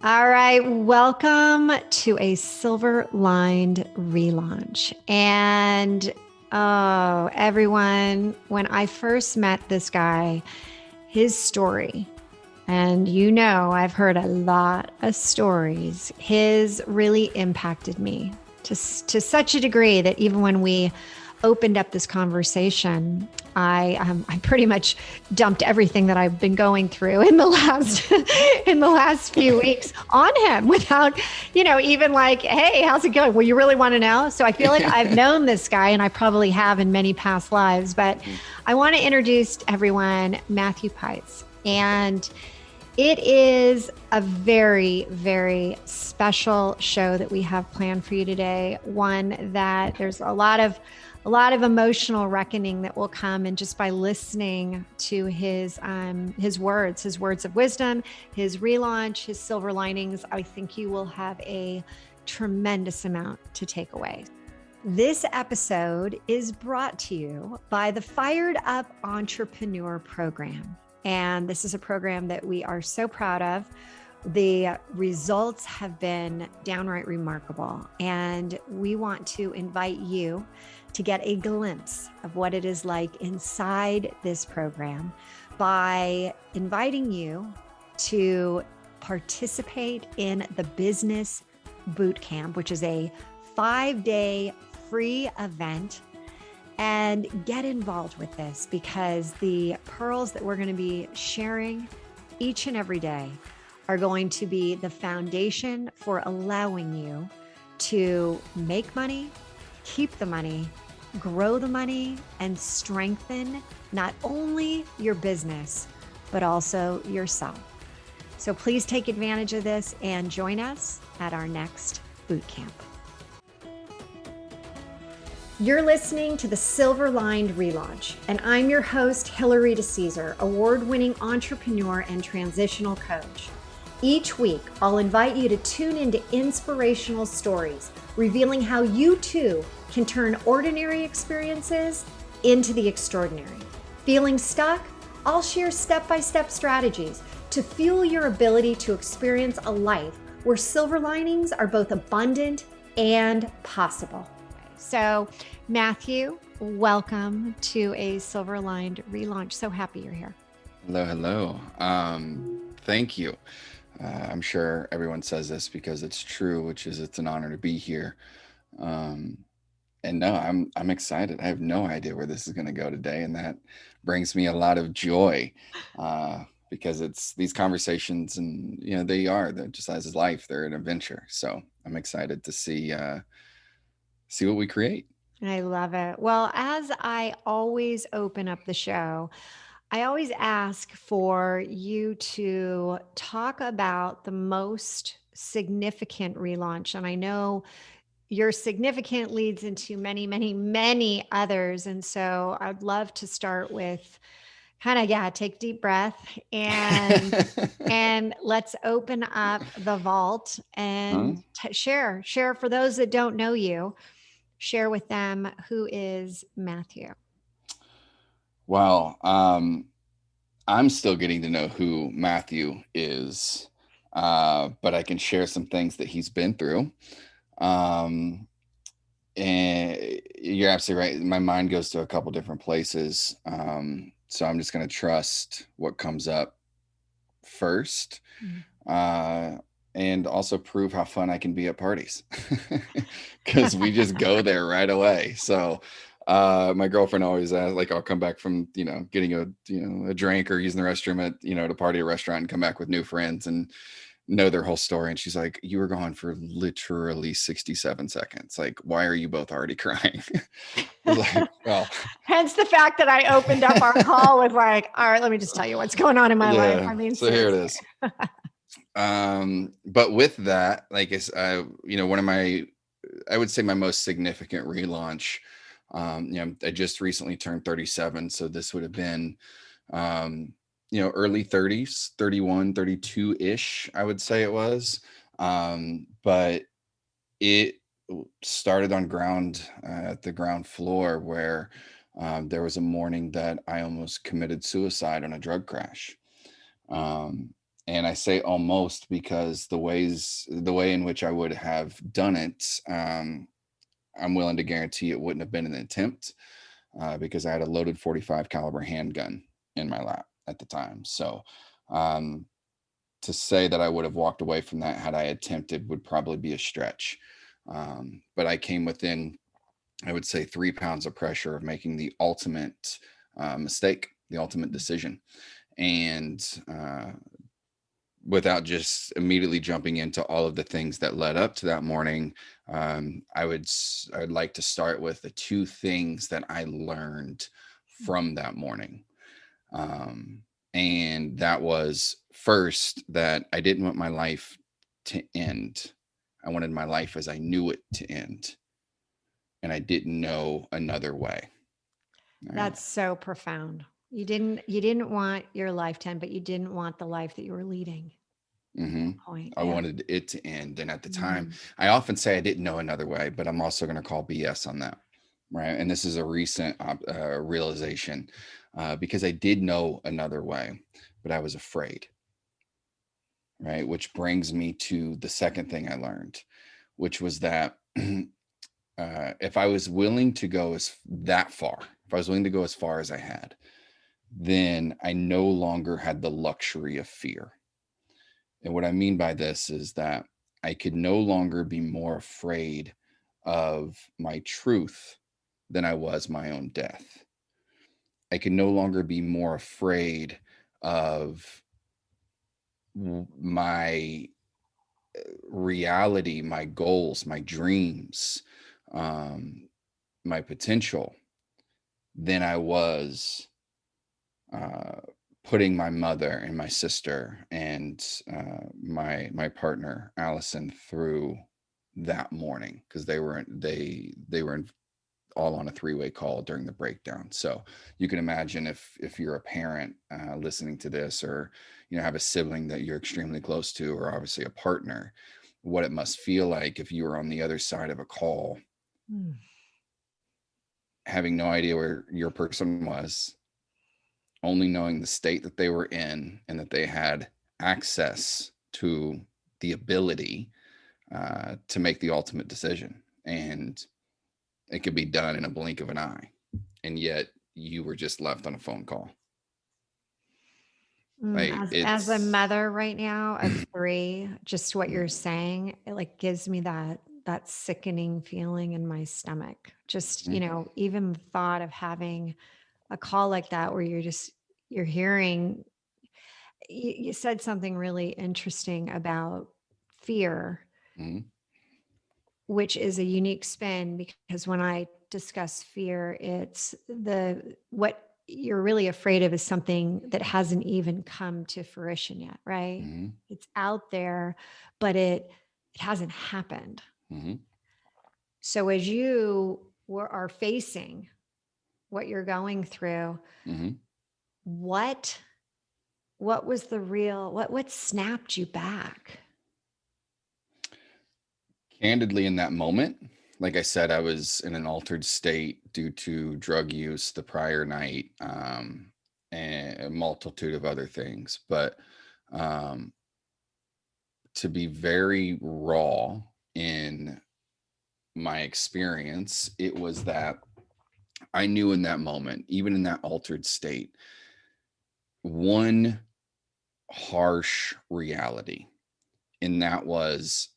All right, welcome to a silver lined relaunch. And oh, everyone, when I first met this guy, his story, and I've heard a lot of stories, his really impacted me to such a degree that even when we opened up this conversation, I pretty much dumped everything that I've been going through in the last in the last few weeks on him without, even like, hey, how's it going? Well, you really want to know? So I feel like I've known this guy, and I probably have in many past lives, but I want to introduce everyone Matthew Paetz. And it is a very, very special show that we have planned for you today. One that there's a lot of emotional reckoning that will come, and just by listening to his words of wisdom, his relaunch, his silver linings, I think you will have a tremendous amount to take away. This episode is brought to you by the Fired Up Entrepreneur Program. And this is a program that we are so proud of. The results have been downright remarkable. And we want to invite you to get a glimpse of what it is like inside this program by inviting you to participate in the Business Boot Camp, which is a 5-day free event. And get involved with this, because the pearls that we're going to be sharing each and every day are going to be the foundation for allowing you to make money, keep the money, grow the money, and strengthen not only your business, but also yourself. So please take advantage of this and join us at our next boot camp. You're listening to the Silver Lined Relaunch, and I'm your host, Hillary DeCesar, award-winning entrepreneur and transitional coach. Each week, I'll invite you to tune into inspirational stories, revealing how you too can turn ordinary experiences into the extraordinary. Feeling stuck? I'll share step-by-step strategies to fuel your ability to experience a life where silver linings are both abundant and possible. So, Matthew, welcome to a Silver Lined Relaunch. So happy you're here. Hello. Thank you. I'm sure everyone says this because it's true, which is it's an honor to be here. And no, I'm excited. I have no idea where this is going to go today, and that brings me a lot of joy because it's these conversations, and they're just as life. They're an adventure. So I'm excited to see what we create. I love it. Well, as I always open up the show, I always ask for you to talk about the most significant relaunch. And I know your significant leads into many, many, many others. And so I'd love to start with take a deep breath and let's open up the vault and share for those that don't know you. Share with them, who is Matthew? Well, I'm still getting to know who Matthew is, but I can share some things that he's been through. And you're absolutely right. My mind goes to a couple different places. So I'm just going to trust what comes up first. And also prove how fun I can be at parties, because we just go there right away. So my girlfriend always asks, like, I'll come back from getting a drink or using the restroom at to party at a restaurant and come back with new friends and know their whole story, and she's like, you were gone for literally 67 seconds, like, why are you both already crying? Like, well, hence the fact that I opened up our call with like, all right, let me just tell you what's going on in my life. I mean, so here it is. But with that, like, it's one of my, I would say my most significant relaunch, I just recently turned 37, so this would have been early 30s, 31, 32-ish, I would say it was. But it started on at the ground floor, where there was a morning that I almost committed suicide on a drug crash. And I say almost because the way in which I would have done it, I'm willing to guarantee it wouldn't have been an attempt, because I had a loaded 45 caliber handgun in my lap at the time. So, um, to say that I would have walked away from that had I attempted would probably be a stretch. But I came within, I would say, 3 pounds of pressure of making the ultimate mistake, the ultimate decision. And without just immediately jumping into all of the things that led up to that morning, I'd like to start with the two things that I learned from that morning. Um, and that was, first, that I didn't want my life to end. I wanted my life as I knew it to end, and I didn't know another way. Right. That's so profound. You didn't want your life to end, but you didn't want the life that you were leading at Hmm. that point. I Yeah. wanted it to end. And at the time, Mm. I often say I didn't know another way, but I'm also going to call BS on that. Right. And this is a recent realization, because I did know another way, but I was afraid. Right. Which brings me to the second thing I learned, which was that if I was willing to go that far, if I was willing to go as far as I had, then I no longer had the luxury of fear. And what I mean by this is that I could no longer be more afraid of my truth than I was my own death. I could no longer be more afraid of my reality, my goals, my dreams, um, my potential than I was uh, putting my mother and my sister and my partner Allison through that morning, because they were all on a three-way call during the breakdown. So you can imagine, if you're a parent listening to this, or have a sibling that you're extremely close to, or obviously a partner, what it must feel like if you were on the other side of a call, Mm. having no idea where your person was, only knowing the state that they were in, and that they had access to the ability to make the ultimate decision. And it could be done in a blink of an eye. And yet you were just left on a phone call. Like, As a it's, mother right now of three, just what you're saying, it like gives me that sickening feeling in my stomach. Just, even the thought of having a call like that where you're hearing, you said something really interesting about fear, mm, which is a unique spin, because when I discuss fear, it's what you're really afraid of is something that hasn't even come to fruition yet, right? mm, It's out there, but it hasn't happened. mm, So as are facing what you're going through, mm. what what was the real what snapped you back? Candidly, in that moment, like I said, I was in an altered state due to drug use the prior night, and a multitude of other things. But um, to be very raw in my experience, it was that I knew in that moment, even in that altered state, one harsh reality. And that was,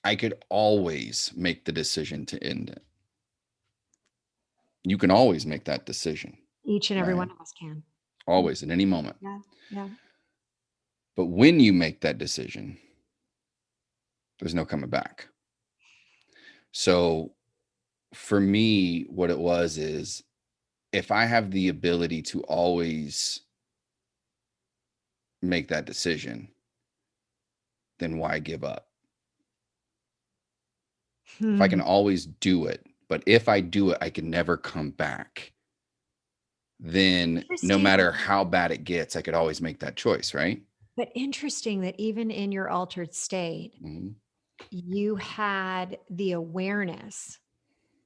I could always make the decision to end it. You can always make that decision, Each and every right? one of us can. Yeah, Always, at any moment. yeah, yeah. But when you make that decision, there's no coming back. So for me, what it was is, if I have the ability to always make that decision, then why give up? If I can Hmm. always do it, but if I do it, I can never come back, then no Interesting, matter how bad it gets, I could always make that choice, right? but interesting that even in your altered state, Mhm. you had the awareness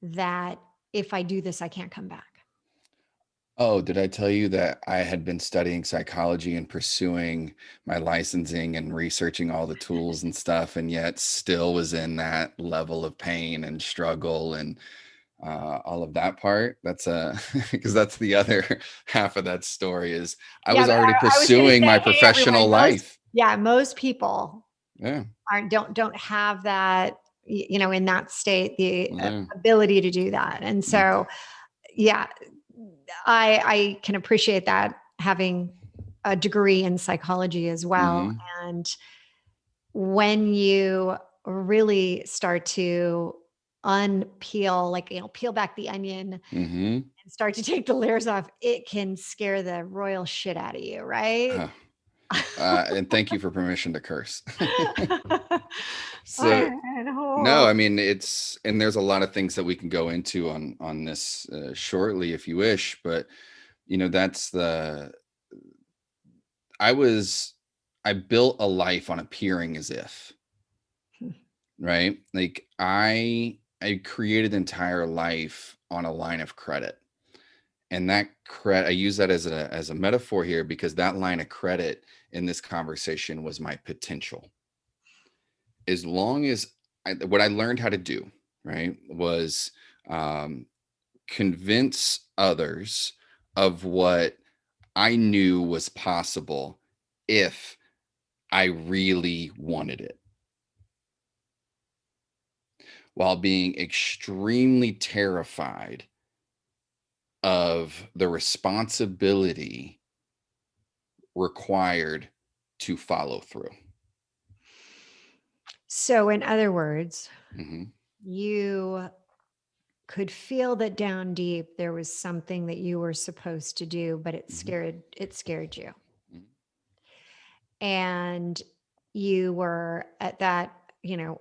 that if I do this, I can't come back. Oh, did I tell you that I had been studying psychology and pursuing my licensing and researching all the tools and stuff, and yet still was in that level of pain and struggle and all of that part? That's because that's the other half of that story is I Yeah, was but already I was going to pursuing say, my hey, professional everyone, most, life. yeah, most people Yeah, don't have that, in that state, the yeah. ability to do that. And Mm, so, yeah, I can appreciate that, having a degree in psychology as well. mhm, And when you really start to unpeel, like, peel back the onion mhm. and start to take the layers off, it can scare the royal shit out of you, right? Huh. And thank you for permission to curse. So I no, know. I mean it's and there's a lot of things that we can go into on this shortly if you wish, but that's the I was I built a life on appearing as if, right? Like I created an entire life on a line of credit. And that credit I use that as a metaphor here because that line of credit in this conversation was my potential. As long as what I learned how to do, right, was um, convince others of what I knew was possible if I really wanted it, while being extremely terrified of the responsibility required to follow through. So, in other words, Hmm. you could feel that down deep there was something that you were supposed to do, but Hmm. it scared you. Hmm. And you were at that,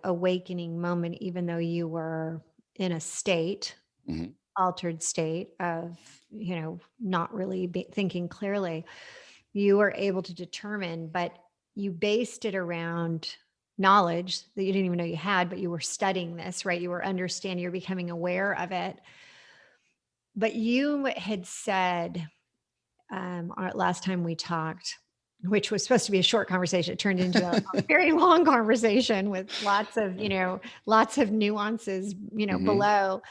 awakening moment, even though you were in a state, Hmm. altered state of, not really thinking clearly, you were able to determine, but you based it around knowledge that you didn't even know you had, but you were studying this, right? You were understanding, you're becoming aware of it. But you had said, our last time we talked, which was supposed to be a short conversation, it turned into a very long conversation with lots of nuances, Hmm. below.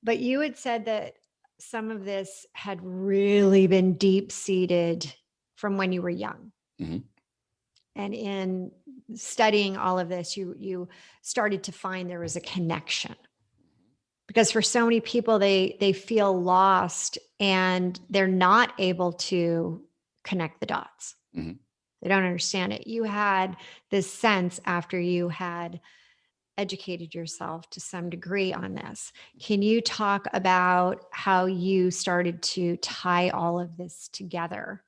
But you had said that some of this had really been deep seated from when you were young. Hmm. And in studying all of this, you started to find there was a connection, because for so many people, they feel lost and they're not able to connect the dots. Hmm. They don't understand it. You had this sense after you had educated yourself to some degree on this. Can you talk about how you started to tie all of this together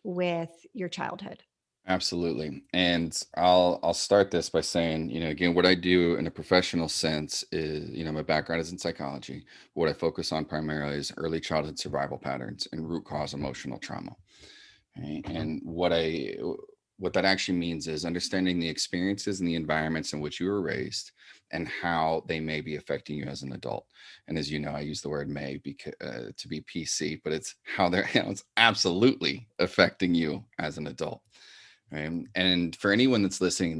with your childhood? Absolutely. And I'll start this by saying, again, what I do in a professional sense is, my background is in psychology. What I focus on primarily is early childhood survival patterns and root cause emotional trauma. Right? And what that actually means is understanding the experiences and the environments in which you were raised and how they may be affecting you as an adult. And as you know, I use the word may because to be PC, but it's how they're it's absolutely affecting you as an adult. Right. And for anyone that's listening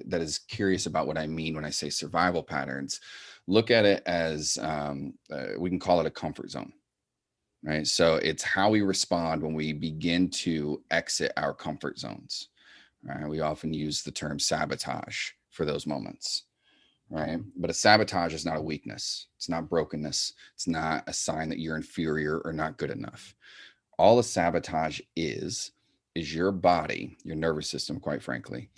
that is curious about what I mean when I say survival patterns, look at it as we can call it a comfort zone. Right. So it's how we respond when we begin to exit our comfort zones. Right. We often use the term sabotage for those moments. Right. But a sabotage is not a weakness. It's not brokenness. It's not a sign that you're inferior or not good enough. All a sabotage is your body, your nervous system, quite frankly,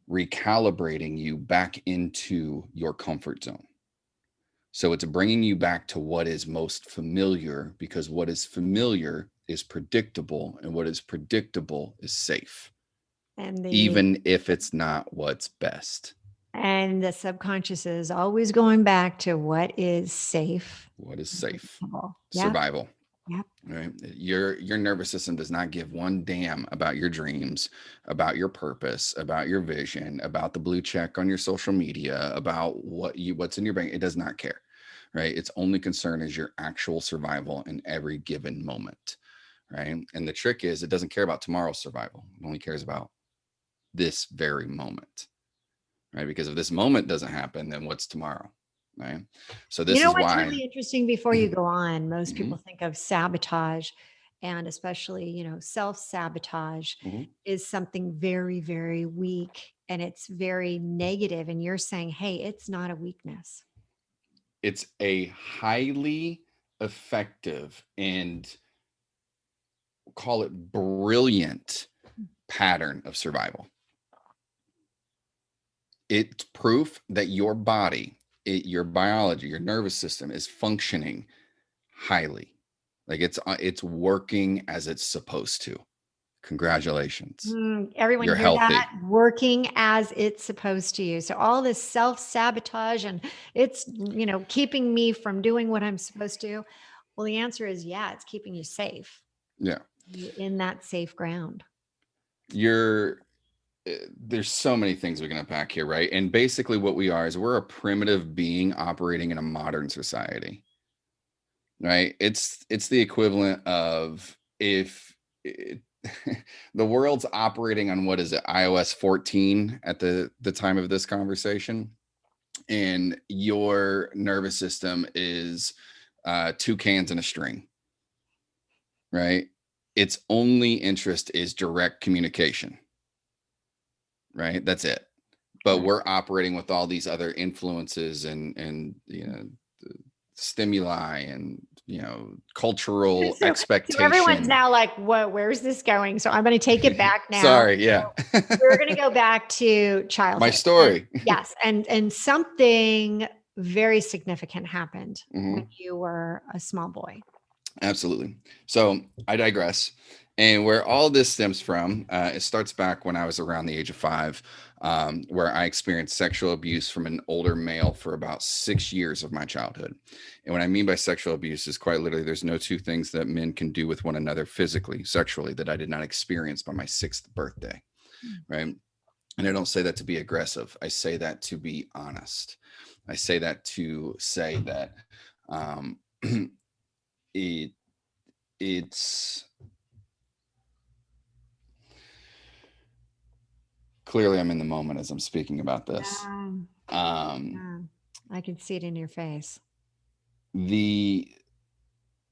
recalibrating you back into your comfort zone. So it's bringing you back to what is most familiar because what is familiar is predictable and what is predictable is safe, And the even if it's not what's best. and the subconscious is always going back to what is safe What is and safe? predictable. Yep. Survival. Yep. Right. Your nervous system does not give one damn about your dreams, about your purpose, about your vision, about the blue check on your social media, about what's in your bank. It does not care. Right. Its only concern is your actual survival in every given moment. right? And the trick is it doesn't care about tomorrow's survival. It only cares about this very moment, right? Because if this moment doesn't happen, then what's tomorrow, right? So You this know is what's why. really interesting before you go on? Most Mhm, people think of sabotage and especially, self-sabotage mhm. is something very, very weak and it's very negative. And you're saying, hey, it's not a weakness. It's a highly effective and call it brilliant pattern of survival. It's proof that your body, your biology, your nervous system is functioning highly. Like it's working as it's supposed to. Congratulations. Everyone You're hear that? healthy. Working as it's supposed to you. So all this self-sabotage and it's, keeping me from doing what I'm supposed to. Well, the answer is yeah, it's keeping you safe. Yeah. You in that safe ground. You're there's so many things we can unpack here, right? And basically what we are is we're a primitive being operating in a modern society. Right? It's the equivalent of if it, the world's operating on what is it, iOS 14 at the time of this conversation, and your nervous system is two cans and a string, right? Its only interest is direct communication, right? That's it. But Correct. we're operating with all these other influences and stimuli and cultural So everyone's expectation. now like, "What? Where's this going?" So I'm going to take it back now. Sorry, yeah. We're going to go back to My childhood. And story. yes, and something very significant happened when Mhm. you were a small boy. Absolutely. So I digress. And where all this stems from, it starts back when I was around the age of 5, where I experienced sexual abuse from an older male for about 6 years of my childhood. And what I mean by sexual abuse is quite literally there's no two things that men can do with one another physically, sexually, that I did not experience by my 6th birthday. Right. And I don't say that to be aggressive. I say that to be honest. I say that to say that um, it it's clearly I'm in the moment as I'm speaking about this. Yeah, Um, yeah. I can see it in your face. the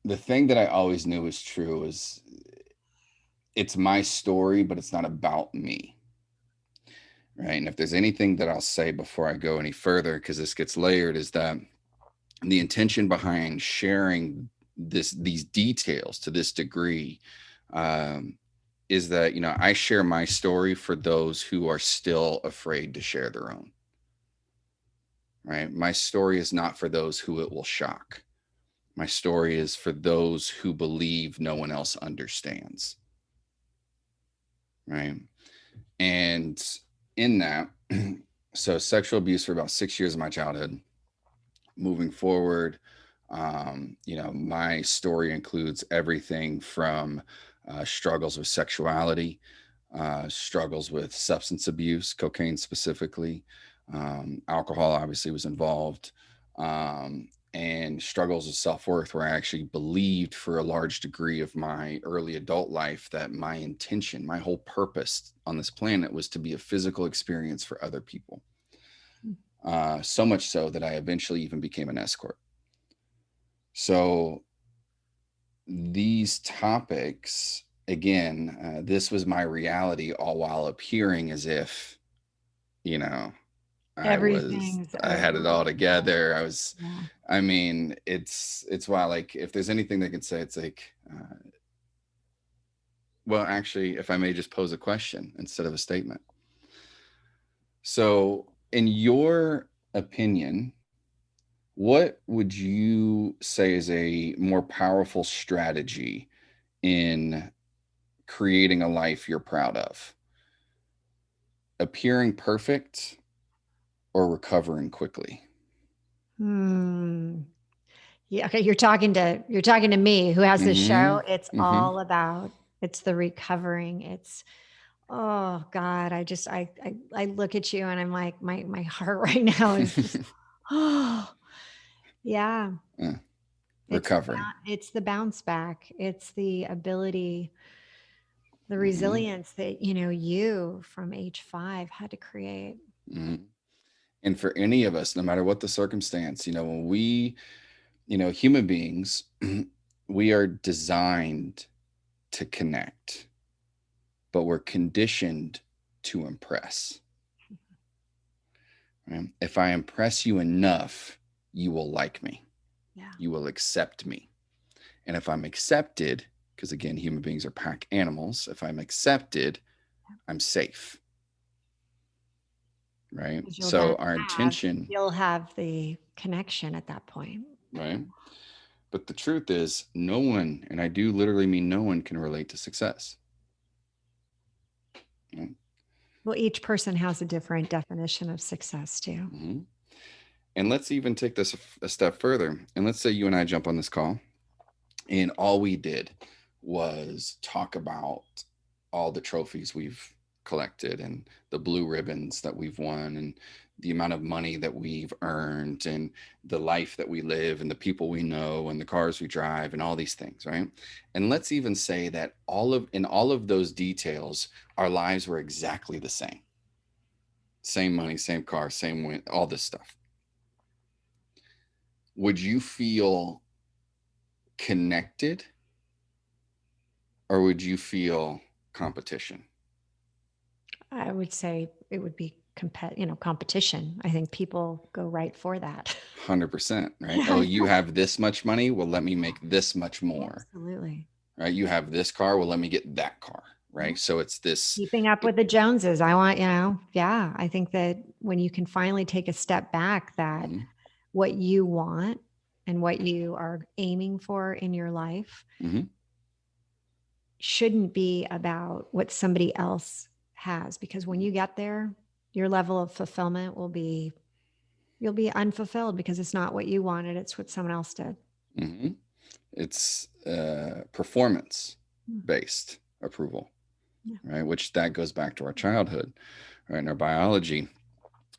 the thing that I always knew was true is it's my story, but it's not about me. Right. And if there's anything that I'll say before I go any further, because this gets layered, is that the intention behind sharing these details to this degree um, is that I share my story for those who are still afraid to share their own. Right. My story is not for those who it will shock. My story is for those who believe no one else understands. Right. And in that, so sexual abuse for about 6 years of my childhood. Moving forward, my story includes everything from struggles with sexuality, struggles with substance abuse, cocaine specifically. Alcohol obviously was involved, and struggles with self worth, where I actually believed for a large degree of my early adult life that my intention, my whole purpose on this planet was to be a physical experience for other people. So much so that I eventually even became an escort. So these topics, again, this was my reality, all while appearing as if, you know, Everything's I had it all over. together. I was, Yeah. I mean, it's why, like, if there's anything they can say, it's like, well, actually, if I may just pose a question instead of a statement. So, in your opinion, what would you say is a more powerful strategy in creating a life you're proud of? Appearing perfect or recovering quickly? Hmm. Yeah, okay, you're talking to me who has this show. Mhm. It's Mhm. all about it's the recovering. It's oh God, I look at you and I'm like my heart right now is just oh yeah. Uh, recovery. It's the bounce back. It's the ability, the Hmm. resilience that, you know, you from age 5 had to create. Hmm. And for any of us, no matter what the circumstance, when we, human beings, we are designed to connect, but we're conditioned to impress. Right? If I impress you enough, you will like me. Yeah. You will accept me. And if I'm accepted, because again, human beings are pack animals, if I'm accepted, I'm safe. Right? Because So our intention, you'll have the connection at that point. right? But the truth is, no one, and I do literally mean no one, can relate to success. Right? Well, each person has a different definition of success too. Mm-hmm. And let's even take this a step further. And let's say you and I jump on this call, and all we did was talk about all the trophies we've collected and the blue ribbons that we've won and the amount of money that we've earned and the life that we live and the people we know and the cars we drive and all these things, right? And let's even say that in all of those details, our lives were exactly the same. Same money, same car, same win, all this stuff. Would you feel connected or would you feel competition? I would say it would be competition. I think people go right for that. 100%, right? Oh, you have this much money? Well, let me make this much more, Absolutely. right? You have this car? Well, let me get that car, Yeah. right? So it's this. Keeping up with the Joneses. I want, yeah, I think that when you can finally take a step back, that Mhm, what you want and what you are aiming for in your life mhm, shouldn't be about what somebody else has, because when you get there, your level of fulfillment you'll be unfulfilled because it's not what you wanted, it's what someone else did. mhm. It's performance Mm. based approval, Yeah. right? Which that goes back to our childhood, right? And our biology.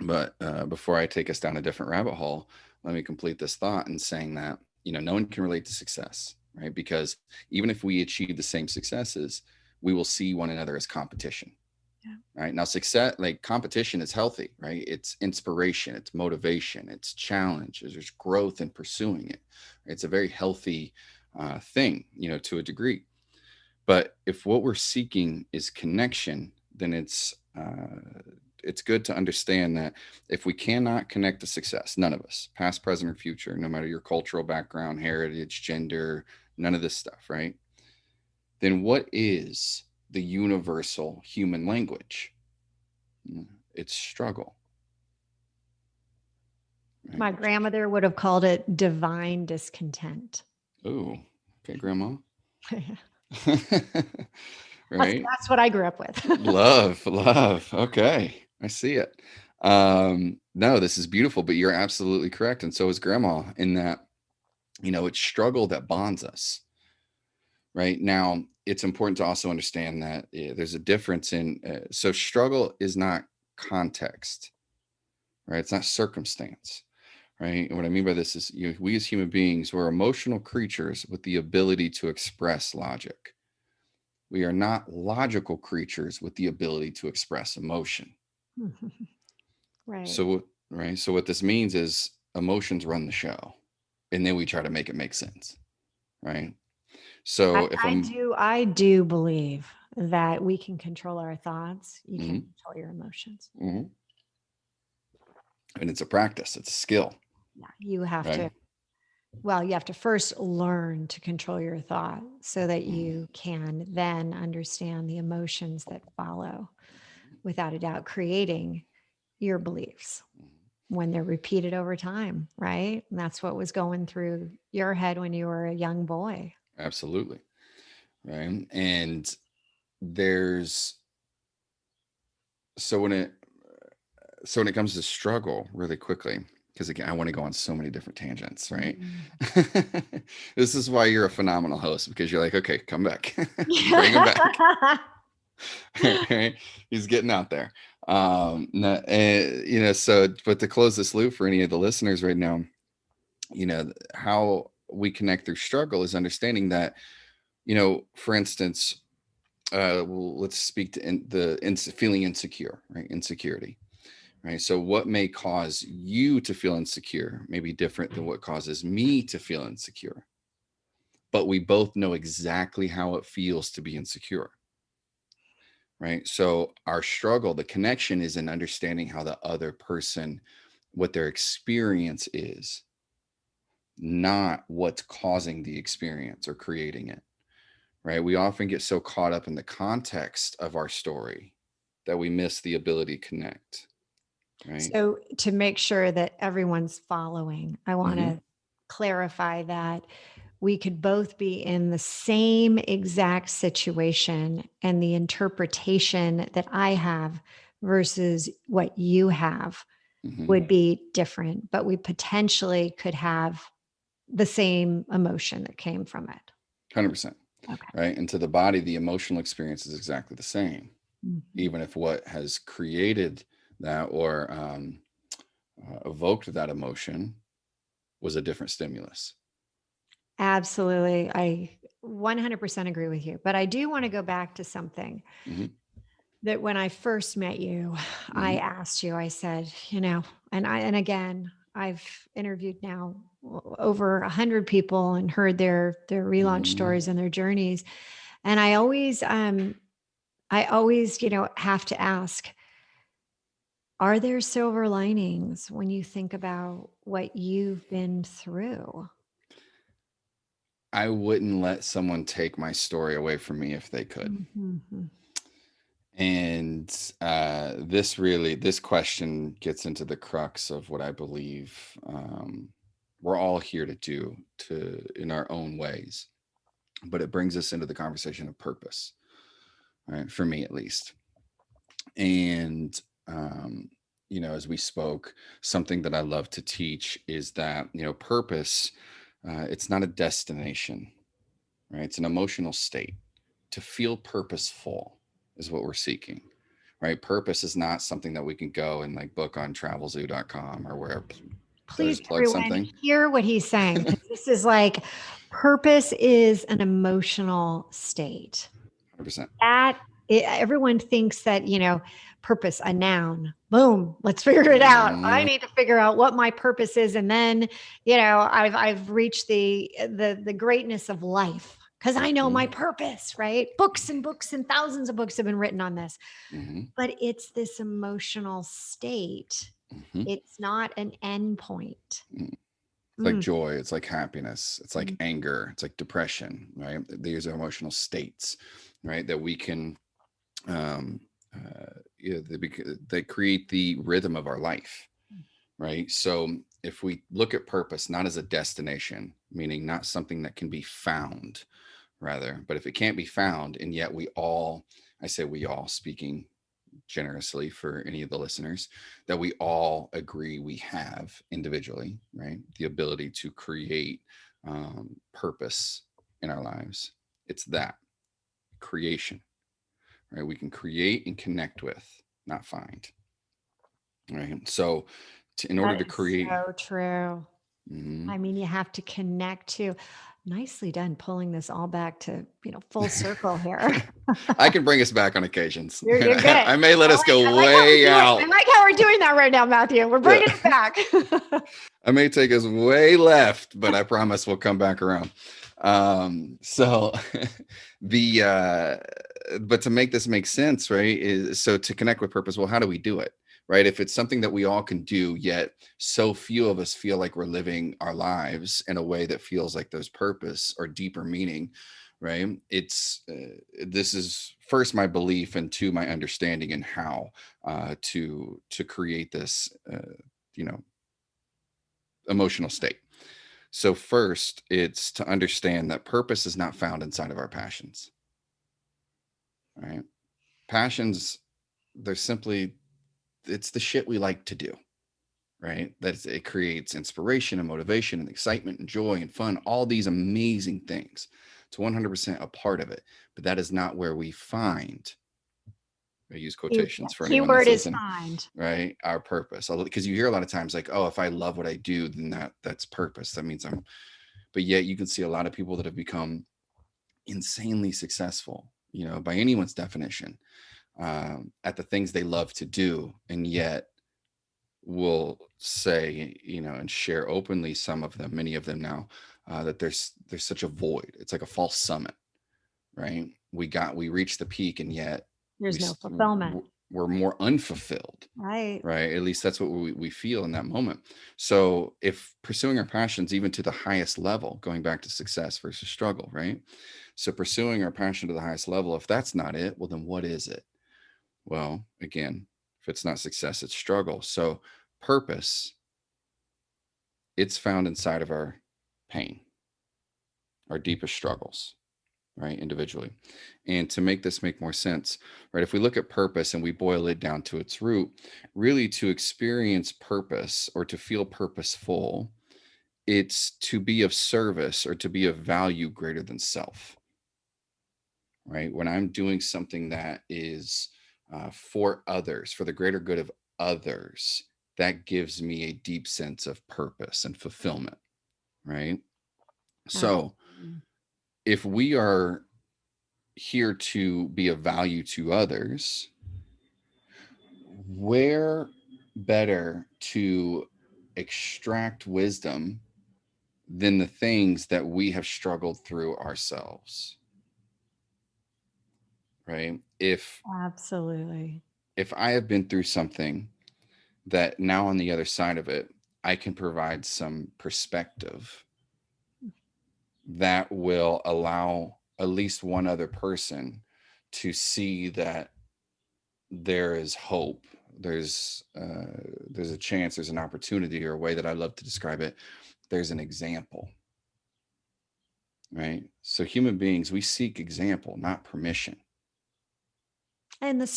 But before I take us down a different rabbit hole, let me complete this thought in saying that, no one can relate to success, right? Because even if we achieve the same successes, we will see one another as competition, Yeah. right? Now, success, like competition is healthy, right? It's inspiration, it's motivation, it's challenge, there's growth in pursuing it. It's a very healthy thing, to a degree. But if what we're seeking is connection, then it's good to understand that if we cannot connect to success, none of us, past, present, or future, no matter your cultural background, heritage, gender, none of this stuff, right? Then what is the universal human language? It's struggle, right? My grandmother would have called it divine discontent. Oh, okay, grandma. that's Right? that's what I grew up with. Love, love. Okay, I see it. No, this is beautiful, but you're absolutely correct. And so is grandma in that, it's struggle that bonds us. Right now, it's important to also understand that there's a difference so struggle is not context, right? It's not circumstance, right? And what I mean by this is, we as human beings, we're emotional creatures with the ability to express logic. We are not logical creatures with the ability to express emotion. Right. Right. So what this means is emotions run the show, and then we try to make it make sense. Right. So if I'm, I do believe that we can control our thoughts. You can't mhm, control your emotions. mhm. And it's a practice, it's a skill, Yeah. You have right? to, well, you have to first learn to control your thought so that Mhm. you can then understand the emotions that follow, without a doubt, creating your beliefs when they're repeated over time, right? And that's what was going through your head when you were a young boy. Absolutely. Right. And there's, so when it, so when it comes to struggle really quickly, because again, I want to go on so many different tangents, right? Mm. This is why you're a phenomenal host, because you're like, okay, come back, bring him back. Right? He's getting out there. No, so, but to close this loop for any of the listeners right now, how we connect through struggle is understanding that, for instance, well, let's speak to feeling insecure, right? Insecurity, right? So what may cause you to feel insecure may be different than what causes me to feel insecure, but we both know exactly how it feels to be insecure, right? So our struggle, the connection is in understanding how the other person, what their experience is, not what's causing the experience or creating it, right? We often get so caught up in the context of our story that we miss the ability to connect, right? So, to make sure that everyone's following, I want Mm-hmm. to clarify that we could both be in the same exact situation, and the interpretation that I have versus what you have Mm-hmm. would be different, but we potentially could have the same emotion that came from it. 100%. Okay. Right. And to the body, the emotional experience is exactly the same, Mhm. even if what has created that or evoked that emotion was a different stimulus. Absolutely. I 100% agree with you. But I do want to go back to something Mm-hmm. that when I first met you, I Mm-hmm. asked you, I said, and again, I've interviewed now over 100 people and heard their relaunch Mm-hmm. stories and their journeys. And I always, have to ask, are there silver linings when you think about what you've been through? I wouldn't let someone take my story away from me if they could. Mhm. And this question gets into the crux of what I believe we're all here to do in our own ways. But it brings us into the conversation of purpose, right? For me, at least. And, as we spoke, something that I love to teach is that, purpose, it's not a destination, right? It's an emotional state. To feel purposeful is what we're seeking, right? Purpose is not something that we can go and like book on travelzoo.com or wherever. Did I Please, just plug everyone, something? hear what he's saying, because this is like, purpose is an emotional state. 100%. Everyone thinks that, purpose, a noun, boom, let's figure it out. I Mm-hmm. need to figure out what my purpose is. And then, I've reached the greatness of life because I know my purpose, right? Books and books and thousands of books have been written on this, Mm-hmm. but it's this emotional state. Mm-hmm. It's not an end point. It's like Mm. joy, it's like happiness, it's like Mm. anger, it's like depression, right? These are emotional states, right? That we can, um, they create the rhythm of our life, right? So if we look at purpose not as a destination, meaning not something that can be found, rather, but if it can't be found, and yet I say we all, speaking generously for any of the listeners, that we all agree we have individually, right? The ability to create purpose in our lives. It's that creation, right? We can create and connect with, not find, right? So, in order That to is create, so true. mhm. I mean, you have to connect to. Nicely done, pulling this all back to, full circle here. I can bring us back on occasions. You're good. I may let us I go like how we're way doing. I out. like how we're doing that right now, Matthew. We're Yeah. bringing it back. I may take us way left, but I promise we'll come back around. So the but to make this make sense, right? Is so to connect with purpose. Well, how do we do it? Right. If it's something that we all can do, yet so few of us feel like we're living our lives in a way that feels like there's purpose or deeper meaning, right? It's this is first my belief and two my understanding and how to create this, you know, emotional state. So, first, it's to understand that purpose is not found inside of our passions, right? Passions, they're simply, it's the shit we like to do, right? It creates inspiration and motivation and excitement and joy and fun, all these amazing things. It's 100% a part of it, but that is not where we find, I use quotations for anyone that's Keyword is listening, find. right? Our purpose. Because you hear a lot of times like, oh, if I love what I do, then that's purpose. That means I'm but yet you can see a lot of people that have become insanely successful, by anyone's definition, at the things they love to do, and yet will say, and share openly, some of them, many of them now, that there's such a void. It's like a false summit, right? We reached the peak, and yet There's no fulfillment. we're more unfulfilled, Right. right? At least that's what we feel in that moment. So if pursuing our passions, even to the highest level, going back to success versus struggle, right? So pursuing our passion to the highest level, if that's not it, well, then what is it? Well, again, if it's not success, it's struggle. So purpose, it's found inside of our pain, our deepest struggles, right? Individually. And to make this make more sense, right? If we look at purpose and we boil it down to its root, really to experience purpose or to feel purposeful, it's to be of service or to be of value greater than self, right? When I'm doing something that is for others, for the greater good of others, that gives me a deep sense of purpose and fulfillment, right? So Absolutely. if we are here to be of value to others, where better to extract wisdom than the things that we have struggled through ourselves, right? Absolutely. If I have been through something that now on the other side of it, I can provide some perspective that will allow at least one other person to see that there is hope. There's a chance, there's an opportunity, or a way that I love to describe it. There's an example, right? So human beings, we seek example, not permission. And the Mhm.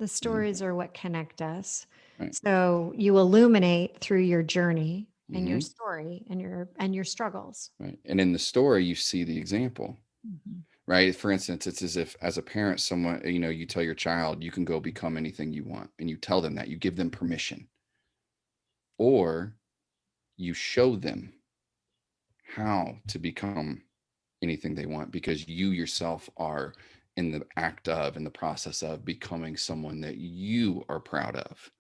stories are what connect us. Right. So you illuminate through your journey and your Hmm. story and your struggles. Right. And in the story, you see the example, Mhm. right? For instance, it's as if as a parent, someone, you tell your child, you can go become anything you want, and you tell them that, you give them permission, or you show them how to become anything they want, because you yourself are in the act of, in the process of becoming someone that you are proud of,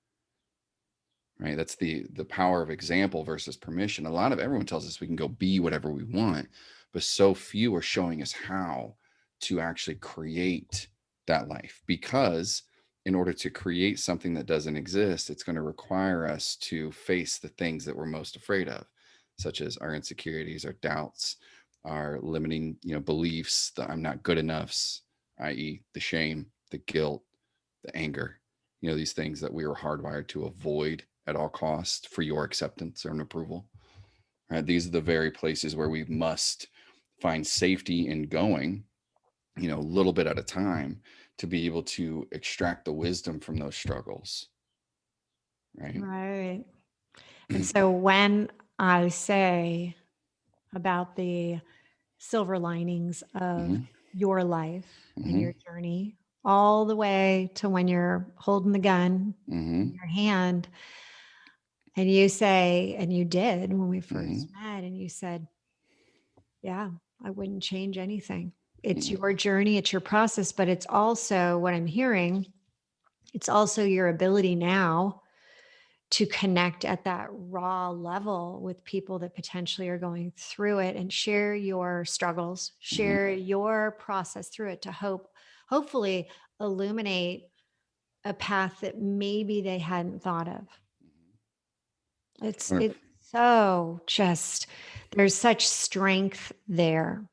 right? That's the power of example versus permission. A lot of everyone tells us we can go be whatever we want, but so few are showing us how to actually create that life, because in order to create something that doesn't exist, it's going to require us to face the things that we're most afraid of, such as our insecurities, our doubts, our limiting, beliefs, the I'm not good enoughs, i.e., the shame, the guilt, the anger, these things that we were hardwired to avoid at all costs for your acceptance or an approval. Right? These are the very places where we must find safety in going, a little bit at a time, to be able to extract the wisdom from those struggles. Right. Right. And so when I say about the silver linings of Hmm. your life and Hmm. your journey, all the way to when you're holding the gun in Hmm. your hand, and you say, and you did when we Hmm. first met, and you said, yeah, I wouldn't change anything. It's Hmm. your journey, it's your process, but it's also what I'm hearing. It's also your ability now to connect at that raw level with people that potentially are going through it and share your struggles, Hmm. share your process through it to hopefully illuminate a path that maybe they hadn't thought of. It's so just there's such strength there.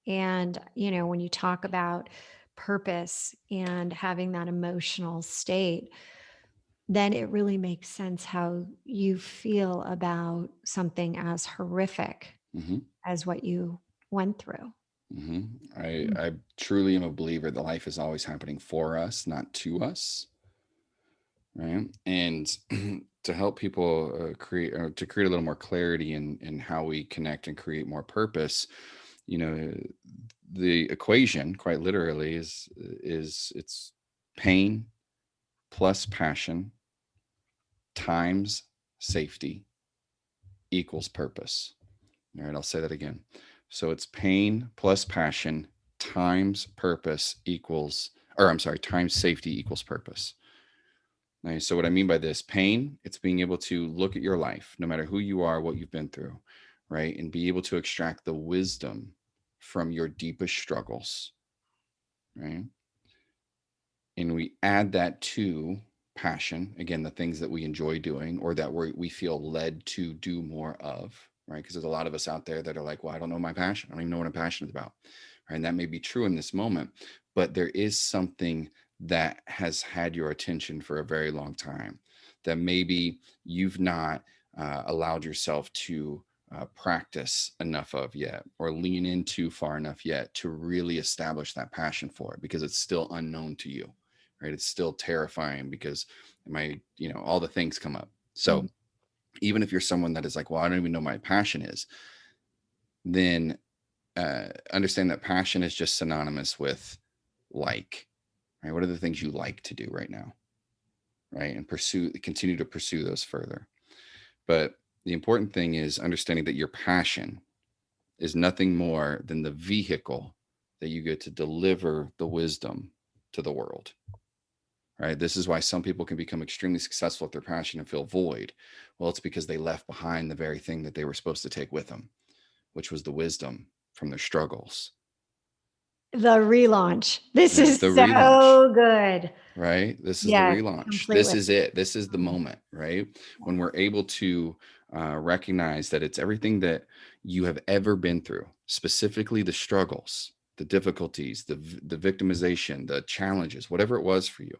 And when you talk about purpose and having that emotional state, then it really makes sense how you feel about something as horrific Hmm. as what you went through. Hmm. I, Mm. I truly am a believer that life is always happening for us, not to us. Right. And to help people to create a little more clarity in how we connect and create more purpose, you know, the equation, quite literally, is it's pain plus passion times safety equals purpose. All right, I'll say that again. So it's pain plus passion times purpose equals, or I'm sorry, times safety equals purpose. Nice. So what I mean by this, pain, it's being able to look at your life, no matter who you are, what you've been through, right? And be able to extract the wisdom from your deepest struggles, right? And we add that to passion, again, the things that we enjoy doing or that we feel led to do more of, right? Because there's a lot of us out there that are like, well, I don't know my passion. I don't even know what I'm passionate about, right? And that may be true in this moment, but there is something that has had your attention for a very long time that maybe you've not allowed yourself to practice enough of yet or lean into far enough yet to really establish that passion for it because it's still unknown to you, right? It's still terrifying because all the things come up. So even if you're someone that is like, well, I don't even know my passion is, then understand that passion is just synonymous with like, right? What are the things you like to do right now, right? And continue to pursue those further. But the important thing is understanding that your passion is nothing more than the vehicle that you get to deliver the wisdom to the world. Right? This is why some people can become extremely successful at their passion and feel void. Well, it's because they left behind the very thing that they were supposed to take with them, which was the wisdom from their struggles. The relaunch. This Yeah, is the relaunch, so good. right? This is the Yes, relaunch. This completely. is it. This is the moment, right? When we're able to recognize that it's everything that you have ever been through, specifically the struggles, the difficulties, the victimization, the challenges, whatever it was for you.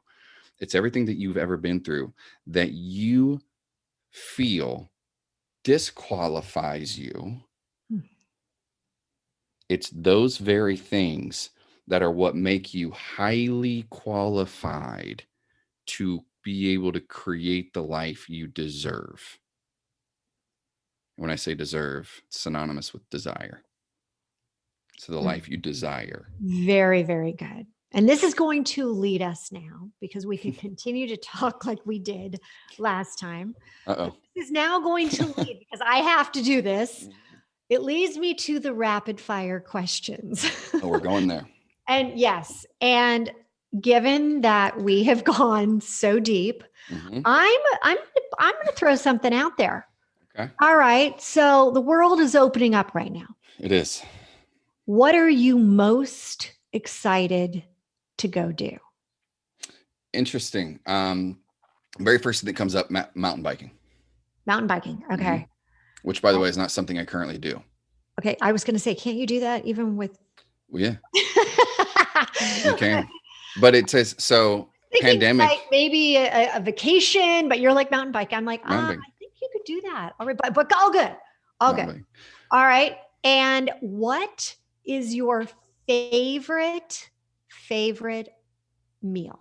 It's everything that you've ever been through that you feel disqualifies you. It's those very things that are what make you highly qualified to be able to create the life you deserve. When I say deserve, it's synonymous with desire. So the life you desire. Very, very good. And this is going to lead us now because we could continue to talk like we did last time. But Uh-oh. this is now going to lead because I have to do this. It leads me to the rapid fire questions. Oh, we're going there. And yes, and given that we have gone so deep, Mm-hmm. I'm going to throw something out there. Okay. All right. So the world is opening up right now. It is. What are you most excited to go do? Interesting. Very first thing that comes up, mountain biking. Mountain biking. Okay. Mm-hmm. Which, by the way, is not something I currently do. Okay. I was going to say, can't you do that even with? Well, yeah, you can. But it says so. Pandemic. Like maybe a vacation, but you're like mountain bike. I'm like, I Mountain think you could do that. All right, but all good. All good. bike. All right. And what is your favorite meal?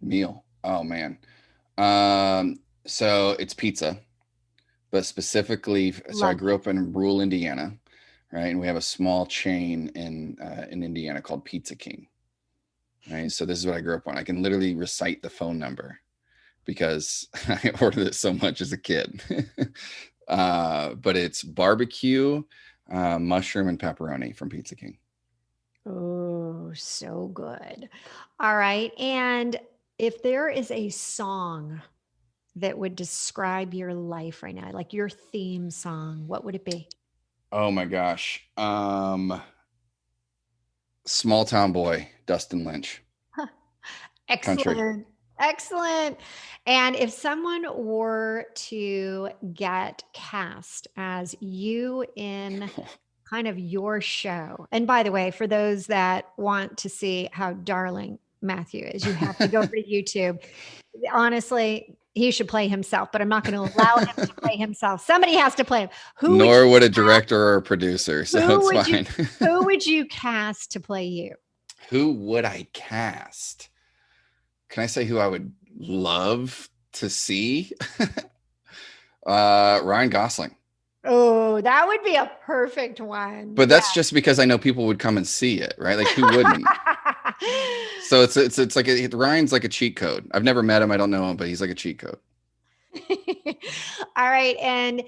Meal. Oh man. So it's pizza, but specifically, so I grew up in rural Indiana, right? And we have a small chain in Indiana called Pizza King. Right. So this is what I grew up on. I can literally recite the phone number because I ordered it so much as a kid. But it's barbecue, mushroom, and pepperoni from Pizza King. Oh, so good. All right. And if there is a song that would describe your life right now, like your theme song, what would it be? Oh my gosh. Small Town Boy, Dustin Lynch. Excellent. Country. Excellent. And if someone were to get cast as you in kind of your show, and by the way, for those that want to see how darling Matthew is, you have to go to YouTube. Honestly, he should play himself, but I'm not going to allow him to play himself. Somebody has to play him. Nor would a director or a producer, so it's fine. Who would you cast to play you? Who would I cast? Can I say who I would love to see? Ryan Gosling. Oh, that would be a perfect one. But that's just because I know people would come and see it, right? Like who wouldn't? So it's like Ryan's like a cheat code. I've never met him. I don't know him, but he's like a cheat code. All right. And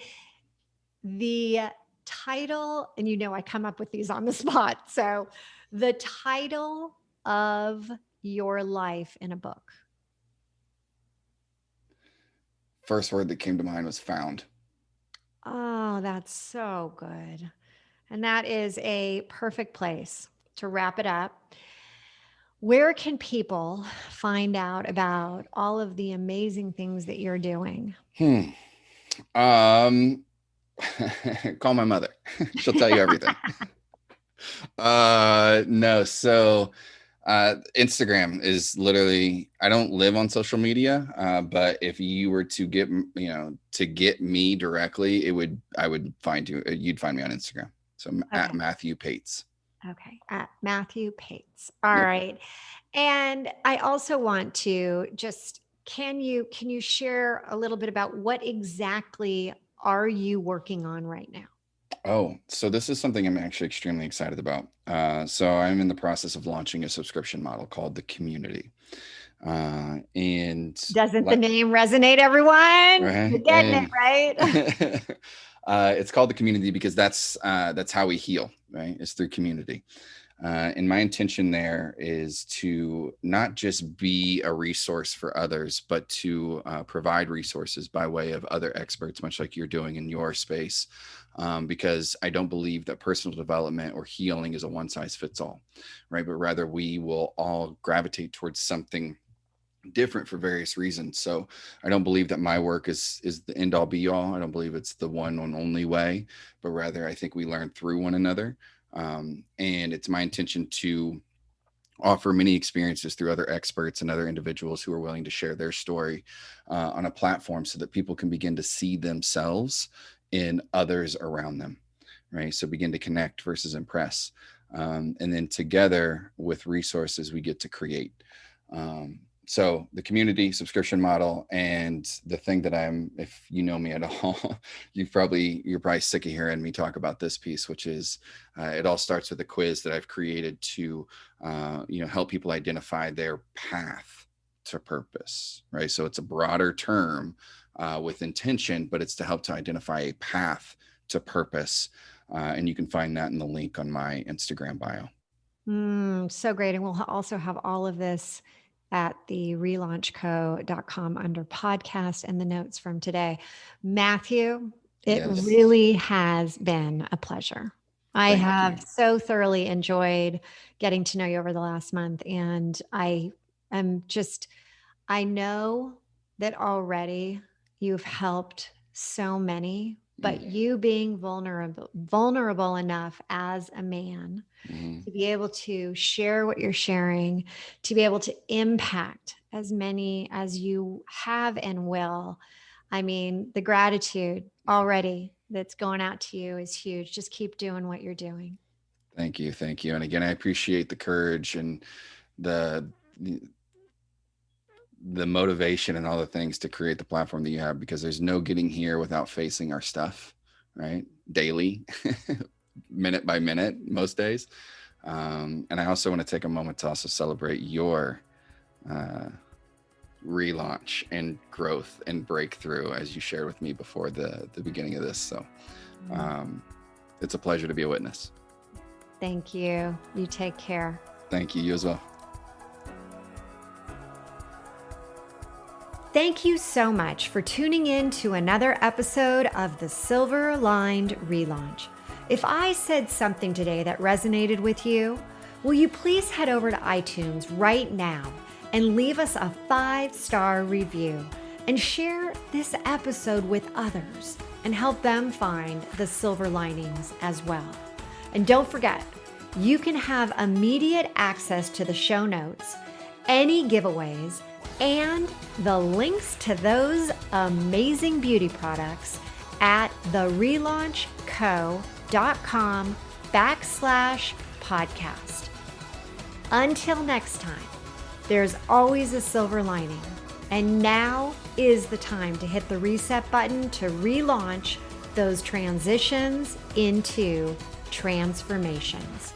the title, and I come up with these on the spot. So the title of your life in a book. First word that came to mind was found. Oh, that's so good. And that is a perfect place to wrap it up. Where can people find out about all of the amazing things that you're doing? Um, call my mother. She'll tell you everything. No. So, Instagram is literally, I don't live on social media, but if you were to get me directly, I would find you, you'd find me on Instagram. So at Matthew Paetz. Okay. At Matthew Paetz. All Yep. right. And I also want to just, can you share a little bit about what exactly are you working on right now? Oh, so this is something I'm actually extremely excited about. So I'm in the process of launching a subscription model called the Community. And Doesn't the name resonate, everyone? You're right, getting it, right? it's called the Community because that's how we heal, right? It's through community. And my intention there is to not just be a resource for others, but to provide resources by way of other experts, much like you're doing in your space. Because I don't believe that personal development or healing is a one size fits all, right? But rather we will all gravitate towards something different for various reasons. So I don't believe that my work is the end all be all. I don't believe it's the one and only way, but rather I think we learn through one another. And it's my intention to offer many experiences through other experts and other individuals who are willing to share their story on a platform so that people can begin to see themselves in others around them, right? So begin to connect versus impress. And then together with resources, we get to create. So the community subscription model, and the thing that if you know me at all, you're probably sick of hearing me talk about this piece, which is it all starts with a quiz that I've created to, help people identify their path to purpose, right? So it's a broader term with intention, but it's to help to identify a path to purpose. And you can find that in the link on my Instagram bio. So great. And we'll also have all of this at the relaunchco.com under podcast and the notes from today. Matthew, it Yes. really has been a pleasure. I Thank have you. so thoroughly enjoyed getting to know you over the last month. And I know that already you've helped so many, but you being vulnerable enough as a man to be able to share what you're sharing, to be able to impact as many as you have and will. I mean, the gratitude already that's going out to you is huge. Just keep doing what you're doing. Thank you. Thank you. And again, I appreciate the courage and the motivation and all the things to create the platform that you have, because there's no getting here without facing our stuff, right? Daily, minute by minute, most days. And I also want to take a moment to also celebrate your relaunch and growth and breakthrough, as you shared with me before the beginning of this. So it's a pleasure to be a witness. Thank you. You take care. Thank you. You as well. Thank you so much for tuning in to another episode of the Silver Lined Relaunch. If I said something today that resonated with you, will you please head over to iTunes right now and leave us a 5-star review and share this episode with others and help them find the silver linings as well. And don't forget, you can have immediate access to the show notes, any giveaways, and the links to those amazing beauty products at therelaunchco.com/podcast. Until next time, there's always a silver lining, and now is the time to hit the reset button to relaunch those transitions into transformations.